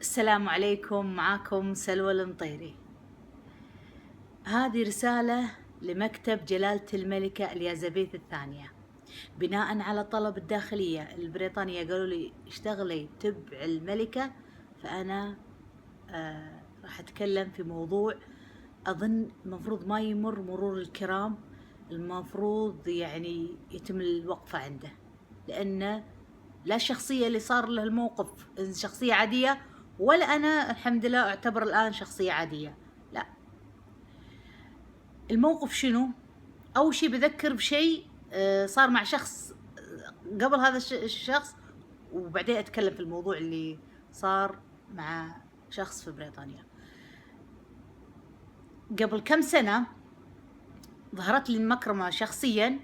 السلام عليكم، معاكم سلوى المطيري. هذه رسالة لمكتب جلالة الملكة اليازابيث الثانية بناء على طلب الداخلية البريطانية. قالوا لي اشتغلي تبع الملكة، فأنا راح أتكلم في موضوع أظن المفروض ما يمر مرور الكرام، المفروض يعني يتم الوقفة عنده، لأن لا الشخصية اللي صار له الموقف شخصية عادية، ولا أنا الحمد لله أعتبر الآن شخصية عادية. لا، الموقف شنو؟ أول شي بذكر بشيء صار مع شخص قبل هذا الشخص، وبعدين أتكلم في الموضوع اللي صار مع شخص في بريطانيا. قبل كم سنة ظهرت لي المكرمة شخصيا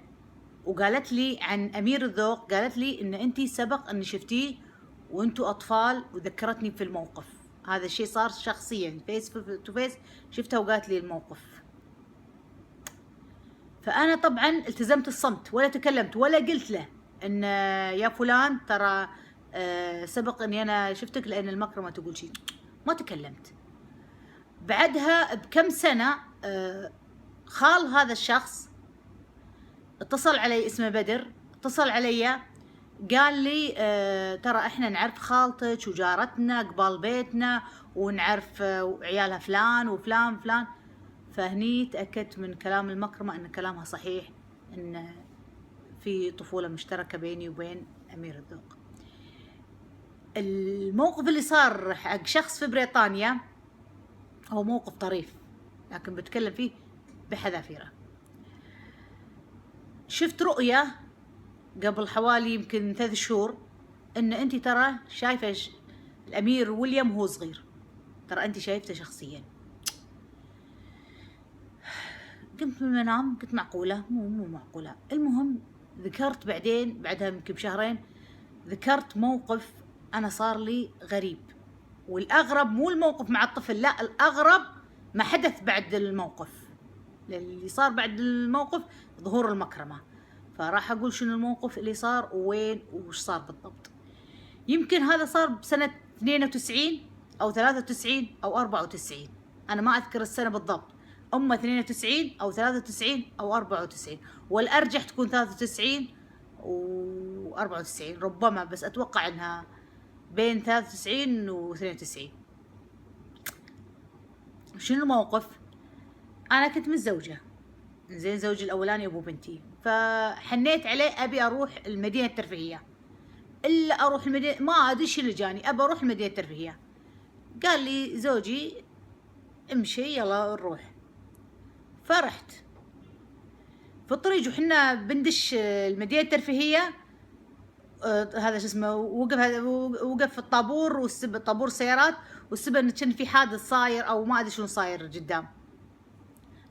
وقالت لي عن أمير الذوق، قالت لي إن أنتي سبق أني شفتيه وأنتوا أطفال، وذكرتني في الموقف. هذا الشيء صار شخصيا فيس تو فيس، شفتها وقالت لي الموقف. فأنا طبعا التزمت الصمت، ولا تكلمت ولا قلت له إن يا فلان ترى سبق أني أنا شفتك، لأن المكرمة تقول شيء. ما تكلمت. بعدها بكم سنة خال هذا الشخص اتصل علي، اسمه بدر، اتصل علي قال لي ترى احنا نعرف خالتك وجارتنا قبال بيتنا، ونعرف عيالها فلان وفلان فلان. فهني تأكدت من كلام المكرمة ان كلامها صحيح، ان في طفولة مشتركة بيني وبين أمير الذوق. الموقف اللي صار حق شخص في بريطانيا هو موقف طريف، لكن بتكلم فيه بحذافيره. شفت رؤية قبل حوالي يمكن 3 شهور، ان انت ترى شايفه الامير ويليام وهو صغير، ترى انت شايفته شخصيا. قمت من المنام قلت معقوله؟ مو معقوله. المهم ذكرت بعدين بعدها يمكن بشهرين، ذكرت موقف انا صار لي غريب، والاغرب مو الموقف مع الطفل، لا الاغرب ما حدث بعد الموقف. اللي صار بعد الموقف ظهور المكرمه. فراح اقول شنو الموقف اللي صار ووين وش صار بالضبط. يمكن هذا صار بسنة 92 أو 93 أو 94، أنا ما أذكر السنة بالضبط، أما 92 أو 93 أو 94، والأرجح تكون 93 و 94 ربما، بس أتوقع أنها بين 93 و 92. شنو الموقف؟ أنا كنت متزوجة، زين زوجي الأولاني أبو بنتي، فحنيت عليه أبي أروح المدينة الترفيهية، الا اروح المدينه، ما ادري ايش اللي جاني، ابى اروح المدينه الترفيهيه. قال لي زوجي امشي يلا نروح. فرحت في الطريق وحنا بندش المدينه الترفيهيه، هذا شو اسمه، وقف في الطابور، والسب طابور سيارات، والسبب ان كان في حادث صاير او ما ادري شنو صاير قدام.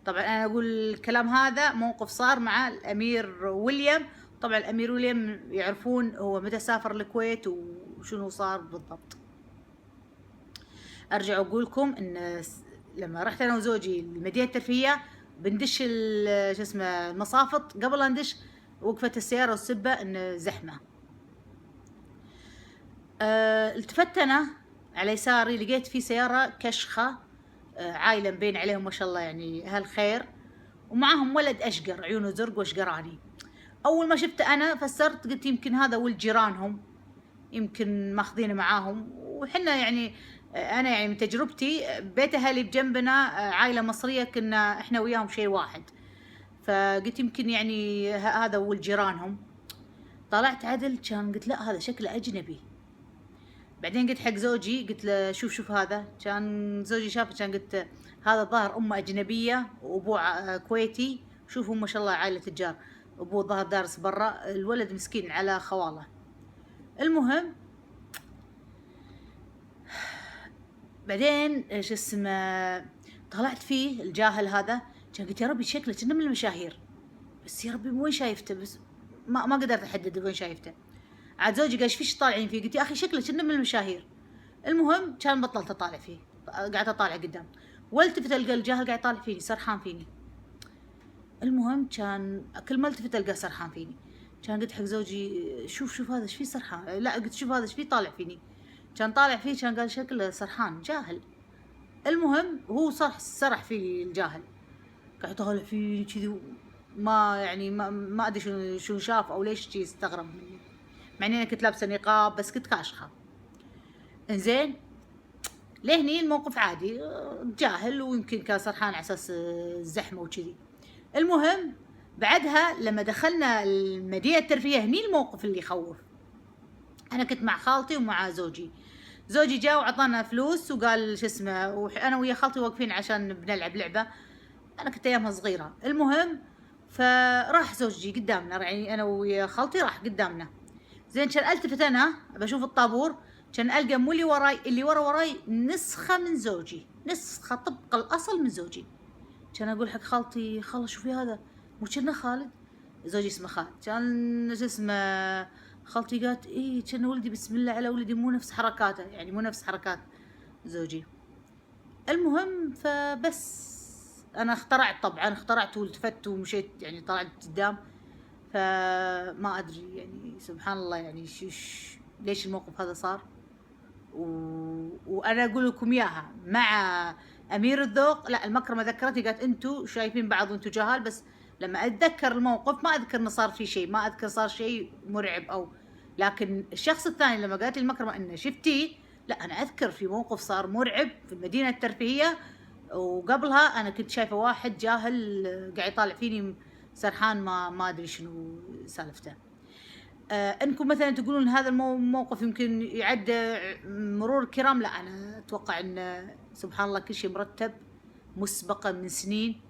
طبعا انا اقول الكلام هذا موقف صار مع الامير ويليام. طبعا الامير ويليام يعرفون هو متى سافر الكويت وشنو صار بالضبط. ارجع اقول لكم ان لما رحت انا وزوجي المدينه الترفيهيه بندش شو اسمه المصافط، قبل لا ندش وقفت السياره والسبه ان زحمه. التفت انا على يساري، لقيت في سياره كشخه، عايله مبين عليهم ما شاء الله يعني اهل خير، ومعهم ولد اشقر عيونه زرق واشقراني. اول ما شفته انا فسرت قلت يمكن هذا ولد جيرانهم، يمكن ماخذينه معاهم، وحنا يعني انا يعني من تجربتي بيت اهلي بجنبنا عائله مصريه، كنا احنا وياهم شيء واحد، فقلت يمكن يعني هذا ولد جيرانهم. طلعت عدل كان قلت لا هذا شكله اجنبي. بعدين قلت حق زوجي، قلت له شوف هذا، كان زوجي شافه كان قلت هذا ظاهر امه اجنبيه وابوه كويتي، شوفوا ما شاء الله عائله تجار، ابوه ظهر دارس برا، الولد مسكين على خواله. المهم بعدين ايش اسمه طلعت فيه الجاهل هذا، كان قلت يا ربي شكله كأنه من المشاهير، بس يا ربي وين شايفته، بس ما قدرت احدد وين شايفته. عاد زوجي قال ايش فيش طالعين فيه، قلت يا اخي شكله كأنه من المشاهير. المهم كان بطلت اطالع فيه، قاعده اطالع قدام، والتفت القى الجاهل قاعد يطالع فيني سرحان فيني. المهم كان كل ما التفت القى سرحان فيني، كان قلت حق زوجي شوف هذا ايش فيه سرحان، لا قلت شوف هذا ايش فيه طالع فيني. كان طالع فيه كان قال شكله سرحان جاهل. المهم هو سرح في الجاهل، قاعد يطالع فيني كذي، ما يعني ما ادري شنو شاف او ليش شي استغرب مني، مع اني انا كنت لابسه نقاب بس كنت كاشخه. انزين لهني الموقف عادي، جاهل ويمكن كان سرحان على اساس الزحمه وكذي. المهم بعدها لما دخلنا المدينه الترفيهيه، هني الموقف اللي يخوف. انا كنت مع خالتي ومع زوجي جاء وعطانا فلوس وقال شو اسمه، وانا ويا خالتي واقفين عشان بنلعب لعبه، انا كنت ايامها صغيره. المهم فراح زوجي قدامنا، يعني انا ويا خالتي راح قدامنا. زين كان التفت انا بشوف الطابور، كان القى مو اللي وراي، اللي وراي نسخه من زوجي، نسخه طبق الاصل من زوجي. كان اقول حق خالتي خاله شوفي هذا مو كنا خالد؟ زوجي اسمه خالد. كان شو اسمه، خالتي قالت ايه كان ولدي بسم الله على ولدي، مو نفس حركاته، يعني مو نفس حركات زوجي. المهم فبس انا اخترعت والتفت ومشيت، يعني طلعت قدام. فما ادري يعني سبحان الله، يعني ليش الموقف هذا صار. وانا اقول لكم اياها مع امير الذوق. لا المكرمه ذكرتني قالت انتم شايفين بعض وانتم جهال، بس لما اتذكر الموقف ما اذكر انه صار في شيء، ما اذكر صار شيء مرعب او. لكن الشخص الثاني لما قالت المكرمه انه شفتيه، لا انا اذكر في موقف صار مرعب في المدينه الترفيهيه، وقبلها انا كنت شايفه واحد جاهل قاعد يطالع فيني سرحان، ما ادري شنو سالفته. انكم مثلا تقولون هذا الموقف يمكن يعد مرور الكرام، لا انا اتوقع ان سبحان الله كل شيء مرتب مسبقا من سنين،